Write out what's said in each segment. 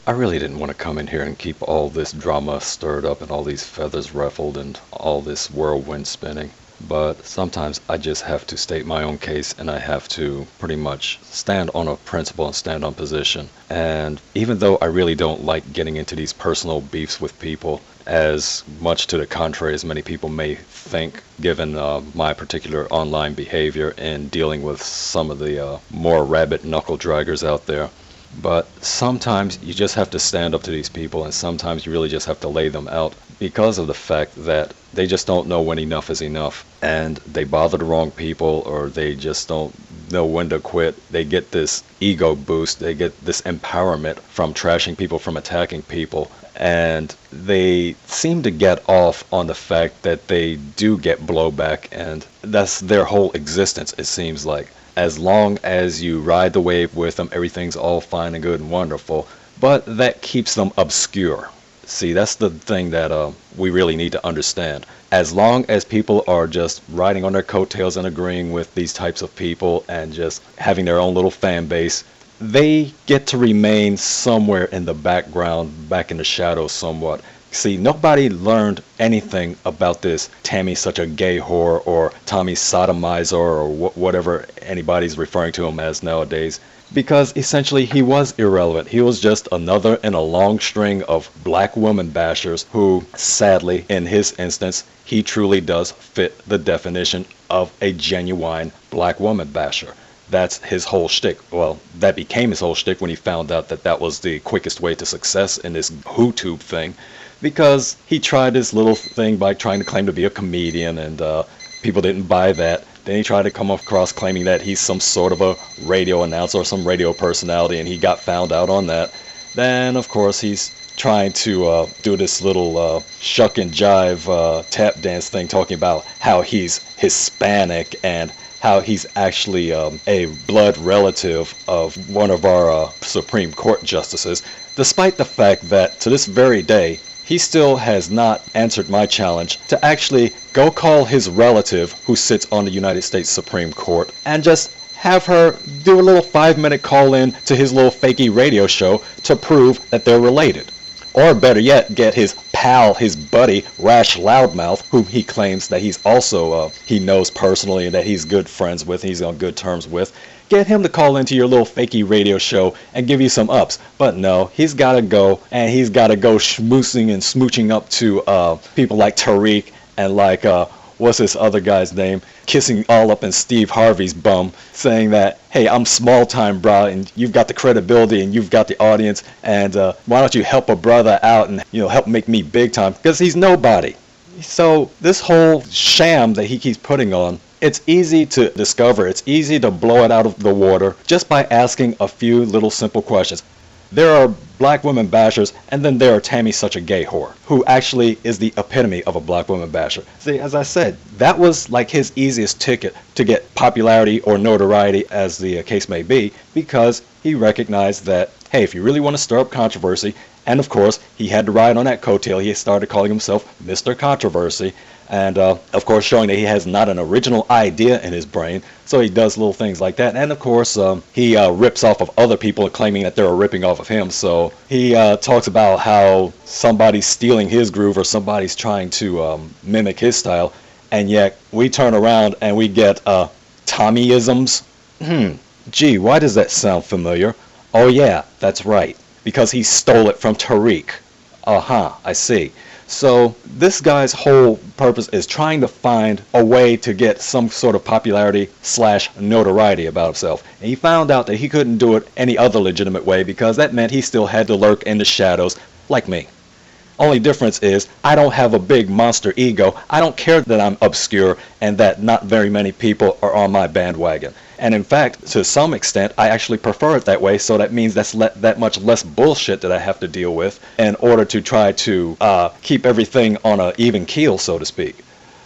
I really didn't want to come in here and keep all this drama stirred up and all these feathers ruffled and all this whirlwind spinning. But sometimes I just have to state my own case and I have to pretty much stand on a principle and stand on position. And even though I really don't like getting into these personal beefs with people, as much to the contrary as many people may think, given my particular online behavior in dealing with some of the more rabid knuckle draggers out there, but sometimes you just have to stand up to these people, and sometimes you really just have to lay them out because of the fact that they just don't know when enough is enough, and they bother the wrong people, or they just don't know when to quit. They get this ego boost, they get this empowerment from trashing people, from attacking people, and they seem to get off on the fact that they do get blowback, and that's their whole existence, it seems like. As long as you ride the wave with them, everything's all fine and good and wonderful, but that keeps them obscure. See, that's the thing that we really need to understand. As long as people are just riding on their coattails and agreeing with these types of people and just having their own little fan base, they get to remain somewhere in the background, back in the shadows somewhat. See, nobody learned anything about this Tammy's such a gay whore or Tommy's sodomizer or whatever anybody's referring to him as nowadays, because essentially he was irrelevant. He was just another in a long string of black woman bashers who, sadly, in his instance, he truly does fit the definition of a genuine black woman basher. That's his whole shtick. Well, that became his whole shtick when he found out that that was the quickest way to success in this WhoTube thing, because he tried this little thing by trying to claim to be a comedian, and people didn't buy that. Then he tried to come across claiming that he's some sort of a radio announcer or some radio personality, and he got found out on that. Then, of course, he's trying to do this little shuck and jive tap dance thing, talking about how he's Hispanic and how he's actually a blood relative of one of our Supreme Court justices, despite the fact that to this very day, he still has not answered my challenge to actually go call his relative who sits on the United States Supreme Court and just have her do a little 5-minute call-in to his little fakey radio show to prove that they're related. Or better yet, get his pal, his buddy, Rash Loudmouth, whom he claims that he's also, he knows personally and that he's good friends with, he's on good terms with. Get him to call into your little fakey radio show and give you some ups. But no, he's got to go, and he's got to go schmoozing and smooching up to people like Tariq and like, what's this other guy's name, kissing all up in Steve Harvey's bum, saying that, hey, I'm small time, brah, and you've got the credibility and you've got the audience, and why don't you help a brother out and, you know, help make me big time, because he's nobody. So this whole sham that he keeps putting on, it's easy to discover, it's easy to blow it out of the water just by asking a few little simple questions. There are black women bashers, and then there are Tammy Such a Gay Whore, who actually is the epitome of a black woman basher. See, as I said, that was like his easiest ticket to get popularity or notoriety, as the case may be, because he recognized that, hey, if you really want to stir up controversy, and of course, he had to ride on that coattail, he started calling himself Mr. Controversy, and of course showing that he has not an original idea in his brain, so he does little things like that. And of course he rips off of other people claiming that they're ripping off of him, so he talks about how somebody's stealing his groove or somebody's trying to mimic his style, and yet we turn around and we get Tommyisms. Gee, why does that sound familiar? Oh yeah, that's right, because he stole it from Tariq. I see. So this guy's whole purpose is trying to find a way to get some sort of popularity / notoriety about himself. And he found out that he couldn't do it any other legitimate way, because that meant he still had to lurk in the shadows like me. Only difference is I don't have a big monster ego. I don't care that I'm obscure and that not very many people are on my bandwagon. And in fact, to some extent, I actually prefer it that way, so that means that's that much less bullshit that I have to deal with in order to try to keep everything on an even keel, so to speak.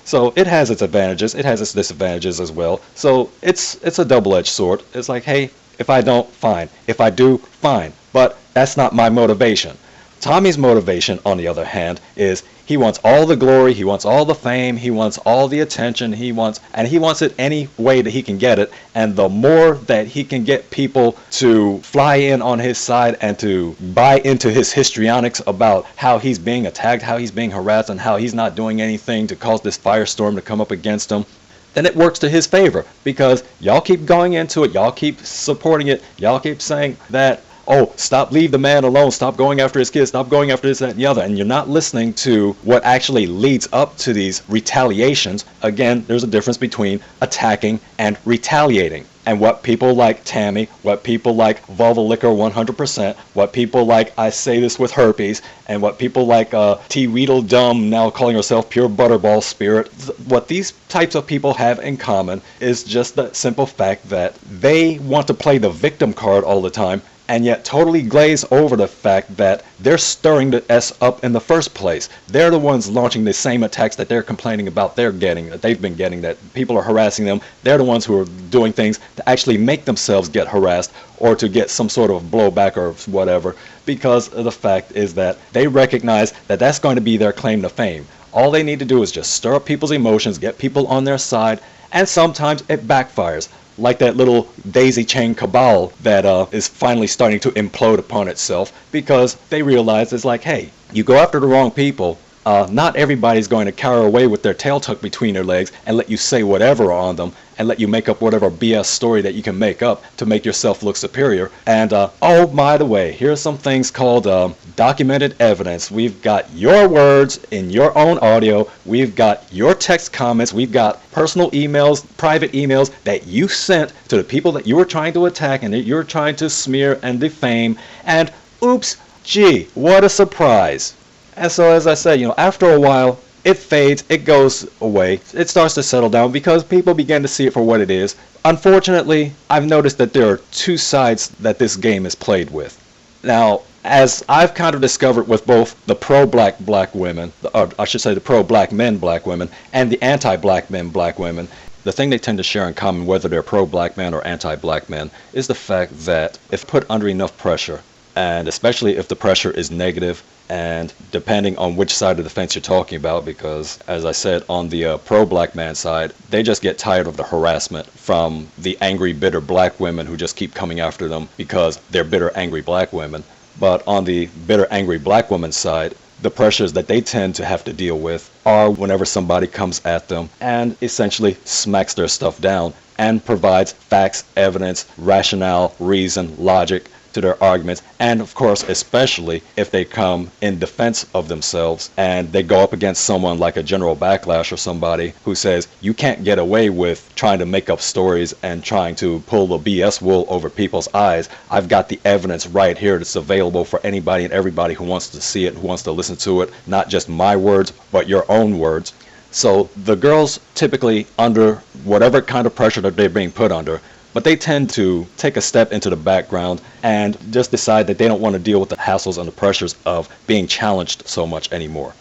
So it has its advantages, it has its disadvantages as well. So it's a double-edged sword. It's like, hey, if I don't, fine. If I do, fine. But that's not my motivation. Tommy's motivation, on the other hand, is he wants all the glory, he wants all the fame, he wants all the attention, he wants it any way that he can get it. And the more that he can get people to fly in on his side and to buy into his histrionics about how he's being attacked, how he's being harassed, and how he's not doing anything to cause this firestorm to come up against him, then it works to his favor, because y'all keep going into it, y'all keep supporting it, y'all keep saying that, oh, stop, leave the man alone, stop going after his kids, stop going after this, that, and the other, and you're not listening to what actually leads up to these retaliations. Again, there's a difference between attacking and retaliating. And what people like Tammy, what people like Vulva Liquor 100%, what people like I Say This With Herpes, and what people like T. Weedledum, now calling herself Pure Butterball Spirit, what these types of people have in common is just the simple fact that they want to play the victim card all the time, and yet totally glaze over the fact that they're stirring the S up in the first place. They're the ones launching the same attacks that they're complaining about that they've been getting, that people are harassing them. They're the ones who are doing things to actually make themselves get harassed or to get some sort of blowback or whatever, because the fact is that they recognize that that's going to be their claim to fame. All they need to do is just stir up people's emotions, get people on their side, and sometimes it backfires. Like that little daisy chain cabal that is finally starting to implode upon itself, because they realize it's like, hey, you go after the wrong people, not everybody's going to cower away with their tail tucked between their legs and let you say whatever on them and let you make up whatever BS story that you can make up to make yourself look superior. And oh, by the way, here's some things called documented evidence. We've got your words in your own audio, we've got your text comments, we've got personal emails, private emails that you sent to the people that you were trying to attack and that you were trying to smear and defame, and oops, gee, what a surprise. And so, as I said, after a while, it fades, it goes away, it starts to settle down because people begin to see it for what it is. Unfortunately, I've noticed that there are two sides that this game is played with. Now, as I've kind of discovered with both the pro-black women, or I should say the pro-black men black women, and the anti-black men black women, the thing they tend to share in common, whether they're pro-black men or anti-black men, is the fact that if put under enough pressure, and especially if the pressure is negative, and depending on which side of the fence you're talking about, because as I said, on the pro-black man side, they just get tired of the harassment from the angry, bitter black women who just keep coming after them because they're bitter, angry black women. But on the bitter, angry black woman's side, the pressures that they tend to have to deal with are whenever somebody comes at them and essentially smacks their stuff down and provides facts, evidence, rationale, reason, logic to their arguments, and of course especially if they come in defense of themselves and they go up against someone like a General Backlash or somebody who says you can't get away with trying to make up stories and trying to pull the BS wool over people's eyes. I've got the evidence right here that's available for anybody and everybody who wants to see it, who wants to listen to it, not just my words but your own words. So the girls typically, under whatever kind of pressure that they're being put under, but they tend to take a step into the background and just decide that they don't want to deal with the hassles and the pressures of being challenged so much anymore.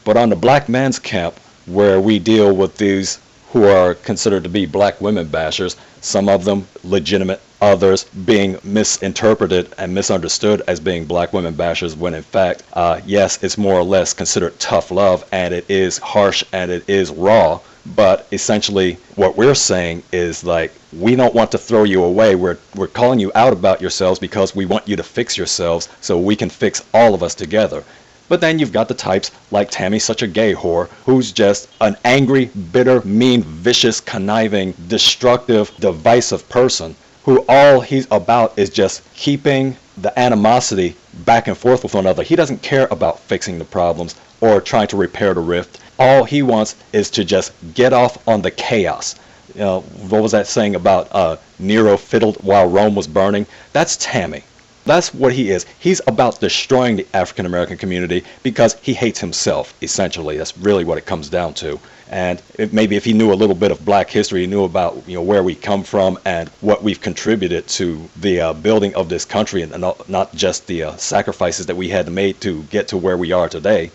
But on the black man's camp, where we deal with these who are considered to be black women bashers, some of them legitimate, others being misinterpreted and misunderstood as being black women bashers, when in fact, yes, it's more or less considered tough love, and it is harsh and it is raw. But essentially what we're saying is, like, we don't want to throw you away. We're calling you out about yourselves because we want you to fix yourselves so we can fix all of us together. But then you've got the types like Tammy Such a Gay Whore, who's just an angry, bitter, mean, vicious, conniving, destructive, divisive person who all he's about is just keeping the animosity back and forth with one another. He doesn't care about fixing the problems or trying to repair the rift. All he wants is to just get off on the chaos. What was that saying about Nero fiddled while Rome was burning? That's Tammy. That's what he is. He's about destroying the African American community because he hates himself, essentially. That's really what it comes down to. And maybe if he knew a little bit of black history, he knew about where we come from and what we've contributed to the building of this country, and not just the sacrifices that we had to make to get to where we are today.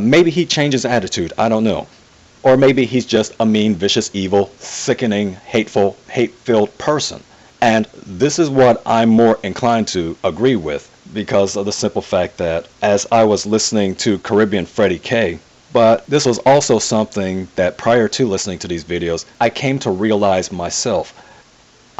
Maybe he changes attitude, I don't know. Or maybe he's just a mean, vicious, evil, sickening, hateful, hate-filled person. And this is what I'm more inclined to agree with, because of the simple fact that as I was listening to Caribbean Freddie K, but this was also something that prior to listening to these videos, I came to realize myself.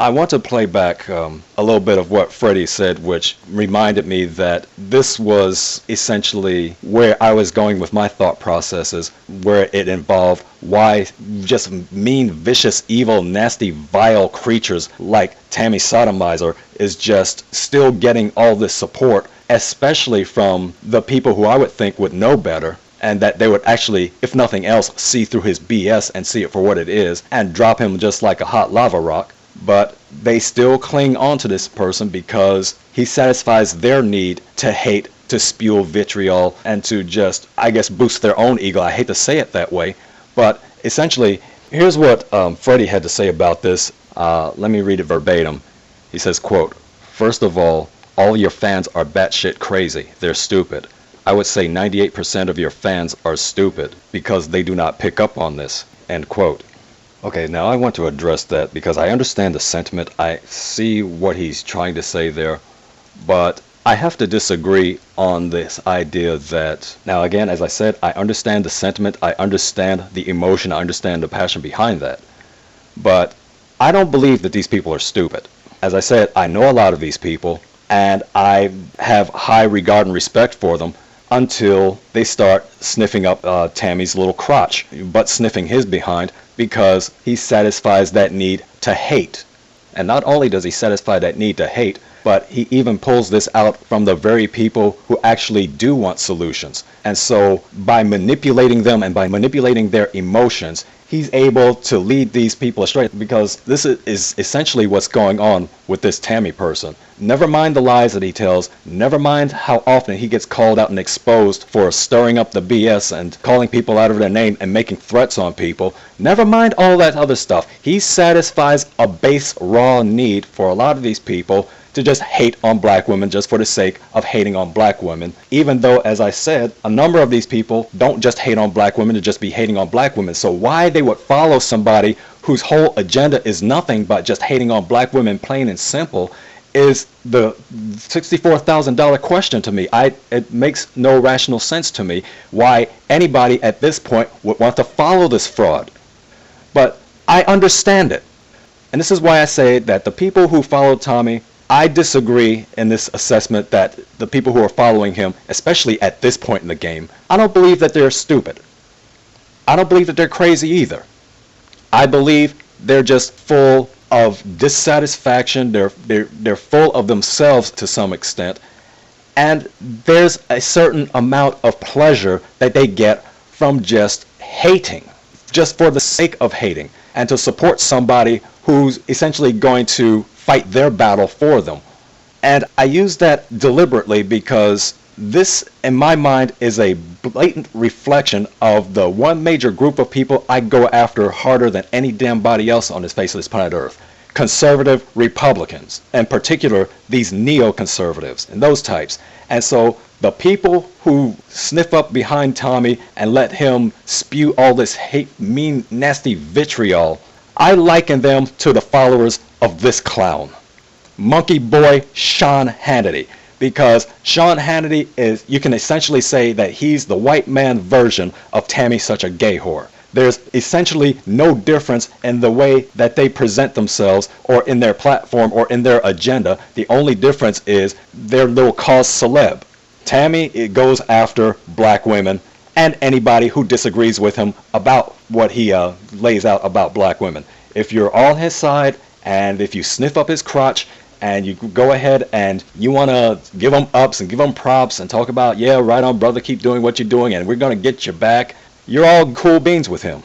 I want to play back a little bit of what Freddie said, which reminded me that this was essentially where I was going with my thought processes, where it involved why just mean, vicious, evil, nasty, vile creatures like Tammy Sotomizer is just still getting all this support, especially from the people who I would think would know better, and that they would actually, if nothing else, see through his BS and see it for what it is, and drop him just like a hot lava rock. But they still cling on to this person because he satisfies their need to hate, to spew vitriol, and to just, I guess, boost their own ego. I hate to say it that way, but essentially, here's what Freddie had to say about this. Let me read it verbatim. He says, quote, "First of all your fans are batshit crazy. They're stupid. I would say 98% of your fans are stupid because they do not pick up on this." End quote. Okay, now I want to address that because I understand the sentiment. I see what he's trying to say there, but I have to disagree on this idea that, now again, as I said, I understand the sentiment, I understand the emotion, I understand the passion behind that, but I don't believe that these people are stupid. As I said, I know a lot of these people, and I have high regard and respect for them, until they start sniffing up Tammy's little crotch, but sniffing his behind because he satisfies that need to hate. And not only does he satisfy that need to hate, but he even pulls this out from the very people who actually do want solutions. And so by manipulating them and by manipulating their emotions, he's able to lead these people astray, because this is essentially what's going on with this Tammy person. Never mind the lies that he tells, never mind how often he gets called out and exposed for stirring up the BS and calling people out of their name and making threats on people. Never mind all that other stuff. He satisfies a base raw need for a lot of these people to just hate on black women just for the sake of hating on black women, even though, as I said, a number of these people don't just hate on black women to just be hating on black women. So why they would follow somebody whose whole agenda is nothing but just hating on black women, plain and simple, is the $64,000 question to me. It makes no rational sense to me why anybody at this point would want to follow this fraud. But I understand it. And this is why I say that the people who followed Tommy, I disagree in this assessment that the people who are following him, especially at this point in the game, I don't believe that they're stupid. I don't believe that they're crazy either. I believe they're just full of dissatisfaction. They're full of themselves to some extent, and there's a certain amount of pleasure that they get from just hating, just for the sake of hating, and to support somebody who's essentially going to fight their battle for them. And I use that deliberately because this, in my mind, is a blatant reflection of the one major group of people I go after harder than any damn body else on this face of this planet Earth. Conservative Republicans, in particular these neoconservatives and those types. And so the people who sniff up behind Tommy and let him spew all this hate, mean, nasty vitriol, I liken them to the followers of this clown, Monkey Boy Sean Hannity. Because Sean Hannity is, you can essentially say that he's the white man version of Tammy Such a Gay Whore. There's essentially no difference in the way that they present themselves or in their platform or in their agenda. The only difference is their little cause celeb. Tammy, it goes after black women and anybody who disagrees with him about what he lays out about black women. If you're on his side and if you sniff up his crotch and you go ahead and you want to give him ups and give him props and talk about, yeah, right on, brother, keep doing what you're doing and we're going to get you back, you're all cool beans with him.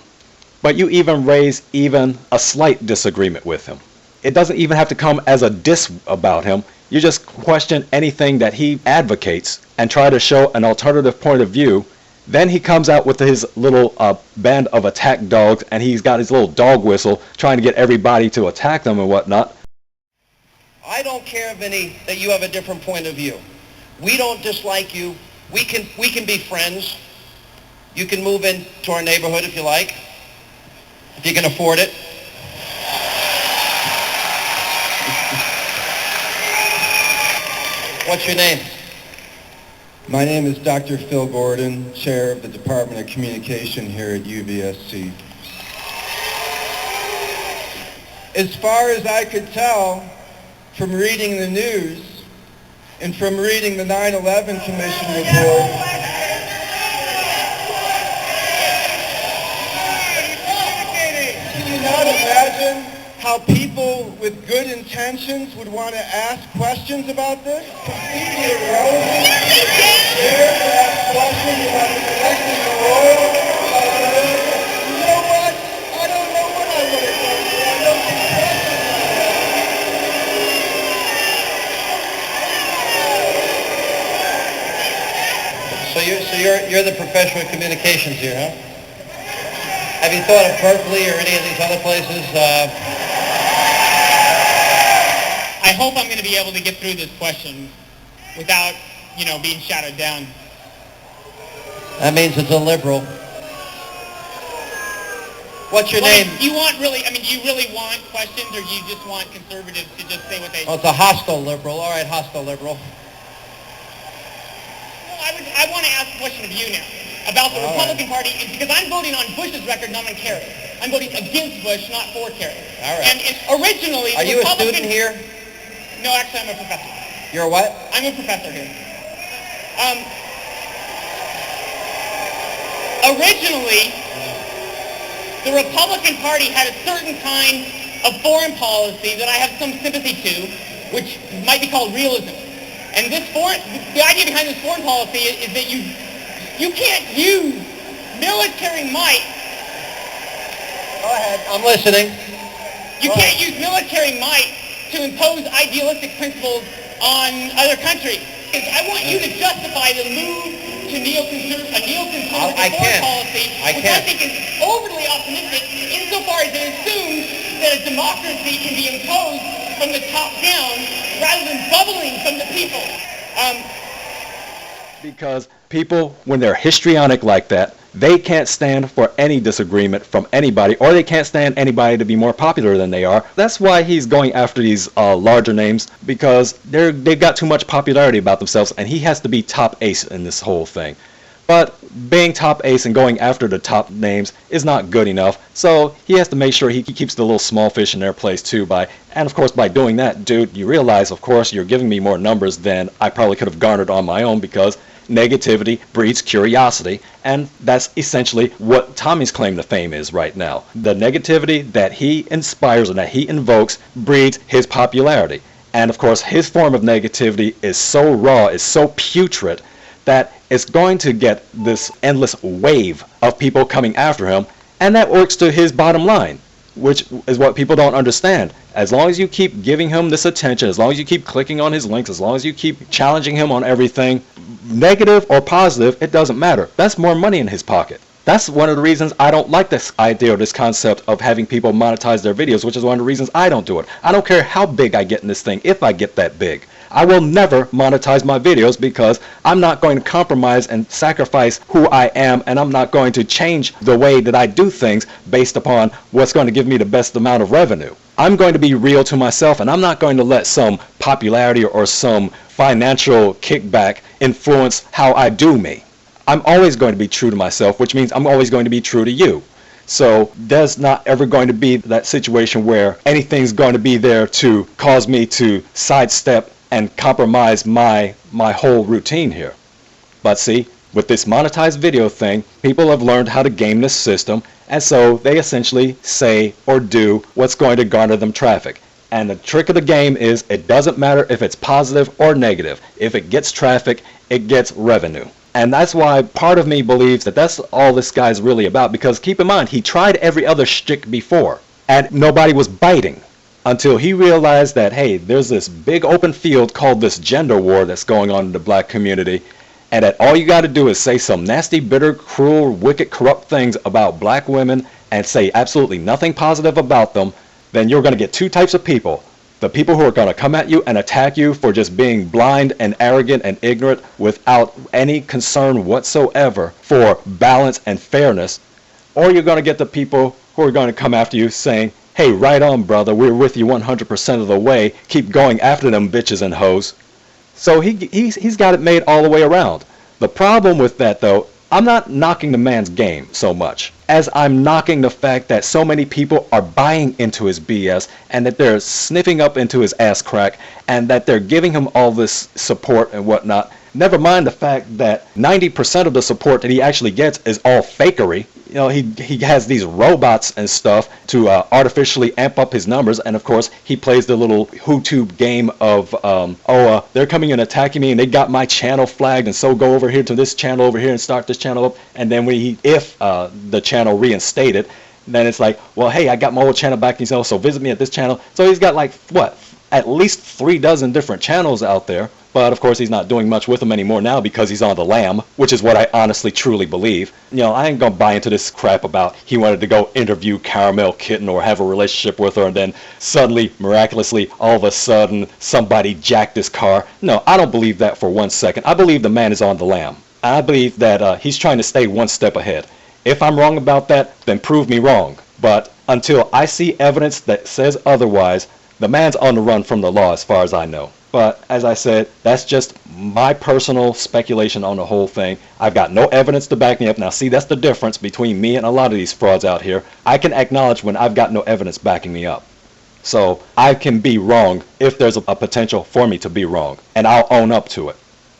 But you even raise even a slight disagreement with him. It doesn't even have to come as a diss about him. You just question anything that he advocates and try to show an alternative point of view. Then he comes out with his little band of attack dogs, and he's got his little dog whistle trying to get everybody to attack them and whatnot. I don't care, Vinny, that you have a different point of view. We don't dislike you. We can be friends. You can move into our neighborhood if you like, if you can afford it. What's your name? My name is Dr. Phil Gordon, Chair of the Department of Communication here at UVSC. As far as I could tell from reading the news and from reading the 9/11 Commission report, can you not imagine how people with good intentions would want to ask questions about this? Completely irrelevant. Dare to ask questions about the connection to oil. You know what? I don't know what I would have done. I don't think questions So you're the professor of communications here, huh? Have you thought of Berkeley or any of these other places? I hope I'm going to be able to get through this question without, being shouted down. That means it's a liberal. What's your name? Do you really want questions, or do you just want conservatives to just say what they... Oh, it's a hostile liberal. All right, hostile liberal. I want to ask a question of you now about the Republican Party, because I'm voting on Bush's record, not on Kerry. I'm voting against Bush, not for Kerry. All right. And originally... Are you a student here? No, actually, I'm a professor. You're a what? I'm a professor here. Originally, the Republican Party had a certain kind of foreign policy that I have some sympathy to, which might be called realism. And the idea behind this foreign policy is that you can't use military might. Go ahead, I'm listening. You can't use military might to impose idealistic principles on other countries. I want you to justify the move to neoconservative foreign policy, which I think is overly optimistic insofar as it assumes that a democracy can be imposed from the top down rather than bubbling from the people. Because people, when they're histrionic like that, they can't stand for any disagreement from anybody, or they can't stand anybody to be more popular than they are. That's why he's going after these larger names, because they've got too much popularity about themselves, and he has to be top ace in this whole thing. But being top ace and going after the top names is not good enough, so he has to make sure he keeps the little small fish in their place too. And of course, by doing that, dude, you realize, of course, you're giving me more numbers than I probably could have garnered on my own, because negativity breeds curiosity, and that's essentially what Tommy's claim to fame is right now. The negativity that he inspires and that he invokes breeds his popularity. And of course, his form of negativity is so raw, is so putrid, that it's going to get this endless wave of people coming after him, and that works to his bottom line, which is what people don't understand. As long as you keep giving him this attention, as long as you keep clicking on his links, as long as you keep challenging him on everything, negative or positive, it doesn't matter. That's more money in his pocket. That's one of the reasons I don't like this idea or this concept of having people monetize their videos, which is one of the reasons I don't do it. I don't care how big I get in this thing, if I get that big. I will never monetize my videos, because I'm not going to compromise and sacrifice who I am, and I'm not going to change the way that I do things based upon what's going to give me the best amount of revenue. I'm going to be real to myself, and I'm not going to let some popularity or some financial kickback influence how I do me. I'm always going to be true to myself, which means I'm always going to be true to you. So there's not ever going to be that situation where anything's going to be there to cause me to sidestep and compromise my whole routine here. But see, with this monetized video thing, people have learned how to game this system, and so they essentially say or do what's going to garner them traffic. And the trick of the game is, it doesn't matter if it's positive or negative. If it gets traffic, it gets revenue. And that's why part of me believes that that's all this guy's really about, because keep in mind, he tried every other shtick before, and nobody was biting. Until he realized that, hey, there's this big open field called this gender war that's going on in the black community, and that all you got to do is say some nasty, bitter, cruel, wicked, corrupt things about black women and say absolutely nothing positive about them, then you're going to get two types of people. The people who are going to come at you and attack you for just being blind and arrogant and ignorant without any concern whatsoever for balance and fairness, or you're going to get the people who are going to come after you saying, hey, right on, brother, we're with you 100% of the way, keep going after them bitches and hoes. So he's got it made all the way around. The problem with that, though, I'm not knocking the man's game so much as I'm knocking the fact that so many people are buying into his BS and that they're sniffing up into his ass crack and that they're giving him all this support and whatnot. Never mind the fact that 90% of the support that he actually gets is all fakery. You know, he has these robots and stuff to artificially amp up his numbers, and of course he plays the little YouTube game of they're coming and attacking me and they got my channel flagged, and so go over here to this channel over here and start this channel up, and then if the channel reinstated, then it's like, well, hey, I got my old channel back, so visit me at this channel. So he's got like at least 3 dozen different channels out there. But of course he's not doing much with them anymore now because he's on the lam, which is what I honestly truly believe. You know, I ain't gonna buy into this crap about he wanted to go interview Caramel Kitten or have a relationship with her and then suddenly, miraculously, all of a sudden somebody jacked his car. No, I don't believe that for 1 second. I believe the man is on the lam. I believe that he's trying to stay 1 step ahead. If I'm wrong about that, then prove me wrong. But until I see evidence that says otherwise, the man's on the run from the law as far as I know. But as I said, that's just my personal speculation on the whole thing. I've got no evidence to back me up. Now see, that's the difference between me and a lot of these frauds out here. I can acknowledge when I've got no evidence backing me up. So I can be wrong if there's a potential for me to be wrong, and I'll own up to it.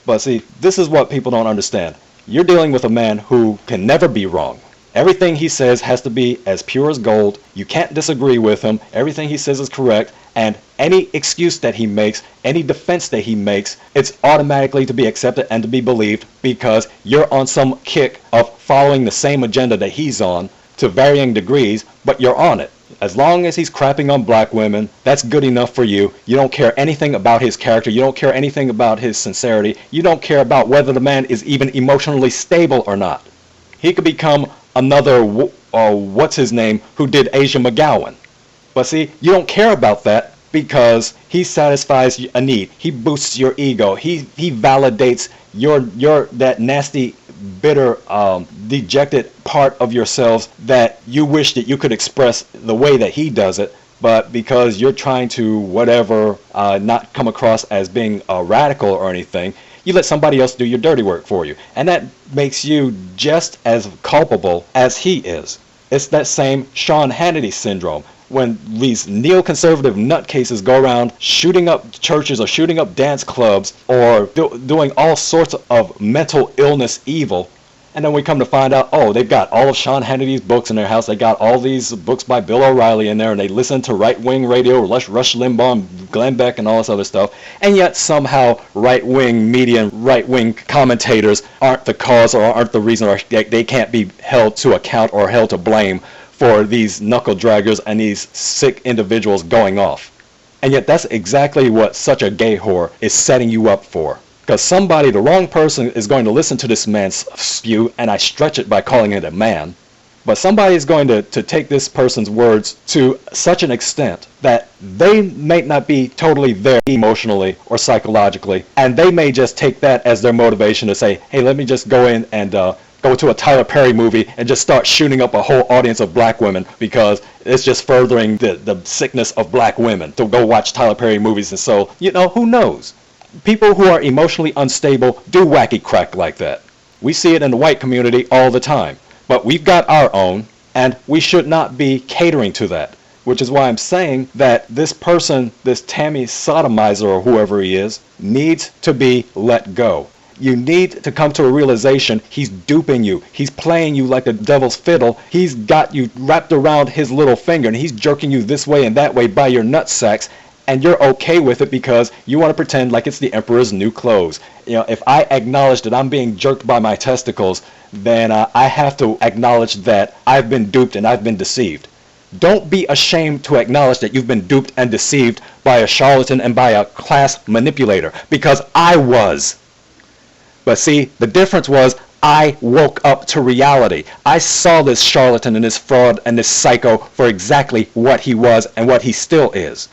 But see, this is what people don't understand. You're dealing with a man who can never be wrong. Everything he says has to be as pure as gold. You can't disagree with him. Everything he says is correct. And any excuse that he makes, any defense that he makes, it's automatically to be accepted and to be believed because you're on some kick of following the same agenda that he's on to varying degrees, but you're on it. As long as he's crapping on black women, that's good enough for you. You don't care anything about his character. You don't care anything about his sincerity. You don't care about whether the man is even emotionally stable or not. He could become another, what's his name, who did Asia McGowan. But see, you don't care about that because he satisfies a need. He boosts your ego. He validates your that nasty, bitter, dejected part of yourselves that you wish that you could express the way that he does it. But because you're trying to not come across as being radical or anything, you let somebody else do your dirty work for you. And that makes you just as culpable as he is. It's that same Sean Hannity syndrome. When these neoconservative nutcases go around shooting up churches or shooting up dance clubs or doing all sorts of mental illness evil, and then we come to find out, oh, they've got all of Sean Hannity's books in their house. They got all these books by Bill O'Reilly in there, and they listen to right-wing radio, Rush Limbaugh, and Glenn Beck, and all this other stuff. And yet somehow right-wing media and right-wing commentators aren't the cause or aren't the reason, or they can't be held to account or held to blame for these knuckle draggers and these sick individuals going off. And yet that's exactly what such a gay whore is setting you up for. Because the wrong person is going to listen to this man's spew, and I stretch it by calling it a man, but somebody is going to take this person's words to such an extent that they may not be totally there emotionally or psychologically, and they may just take that as their motivation to say, hey, let me just go in and go to a Tyler Perry movie and just start shooting up a whole audience of black women because it's just furthering the sickness of black women to go watch Tyler Perry movies. And so, who knows? People who are emotionally unstable do wacky crack like that. We see it in the white community all the time. But we've got our own, and we should not be catering to that. Which is why I'm saying that this person, this Tammy sodomizer or whoever he is, needs to be let go. You need to come to a realization he's duping you. He's playing you like a devil's fiddle. He's got you wrapped around his little finger, and he's jerking you this way and that way by your nutsacks. And you're okay with it because you want to pretend like it's the emperor's new clothes. If I acknowledge that I'm being jerked by my testicles, then I have to acknowledge that I've been duped and I've been deceived. Don't be ashamed to acknowledge that you've been duped and deceived by a charlatan and by a class manipulator, because I was. But see, the difference was I woke up to reality. I saw this charlatan and this fraud and this psycho for exactly what he was and what he still is.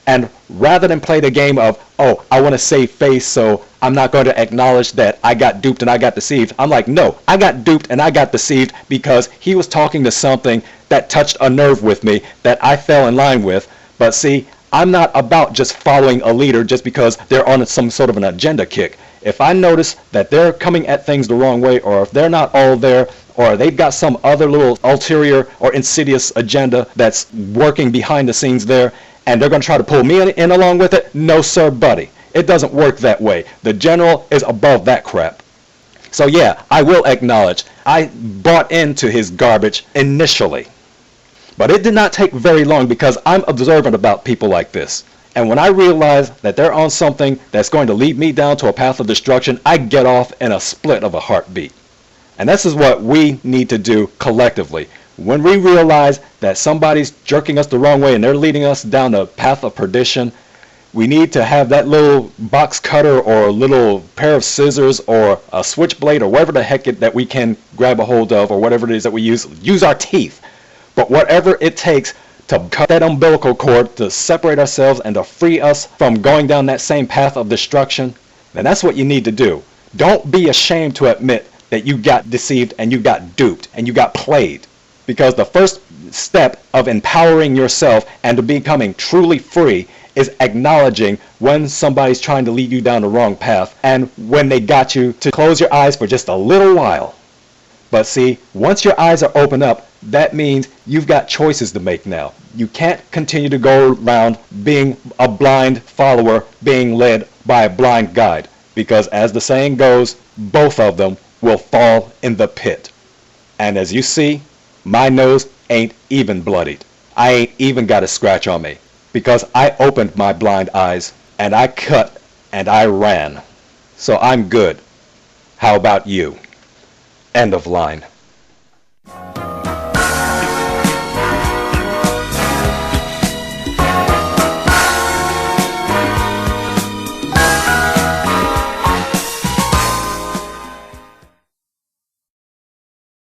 And rather than play the game of, oh, I want to save face, so I'm not going to acknowledge that I got duped and I got deceived, I'm like, no, I got duped and I got deceived because he was talking to something that touched a nerve with me that I fell in line with. But see, I'm not about just following a leader just because they're on some sort of an agenda kick. If I notice that they're coming at things the wrong way, or if they're not all there, or they've got some other little ulterior or insidious agenda that's working behind the scenes there, and they're going to try to pull me in along with it, no sir, buddy. It doesn't work that way. The general is above that crap. So yeah, I will acknowledge, I bought into his garbage initially. But it did not take very long because I'm observant about people like this. And when I realize that they're on something that's going to lead me down to a path of destruction, I get off in a split of a heartbeat. And this is what we need to do collectively. When we realize that somebody's jerking us the wrong way and they're leading us down a path of perdition, we need to have that little box cutter or a little pair of scissors or a switchblade or whatever the heck that we can grab a hold of, or whatever it is that we use our teeth. But whatever it takes to cut that umbilical cord, to separate ourselves and to free us from going down that same path of destruction, then that's what you need to do. Don't be ashamed to admit that you got deceived and you got duped and you got played. Because the first step of empowering yourself and to becoming truly free is acknowledging when somebody's trying to lead you down the wrong path, and when they got you to close your eyes for just a little while. But see, once your eyes are open up, that means you've got choices to make now. You can't continue to go around being a blind follower, being led by a blind guide. Because as the saying goes, both of them will fall in the pit. And as you see, my nose ain't even bloodied. I ain't even got a scratch on me. Because I opened my blind eyes, and I cut, and I ran. So I'm good. How about you? End of line.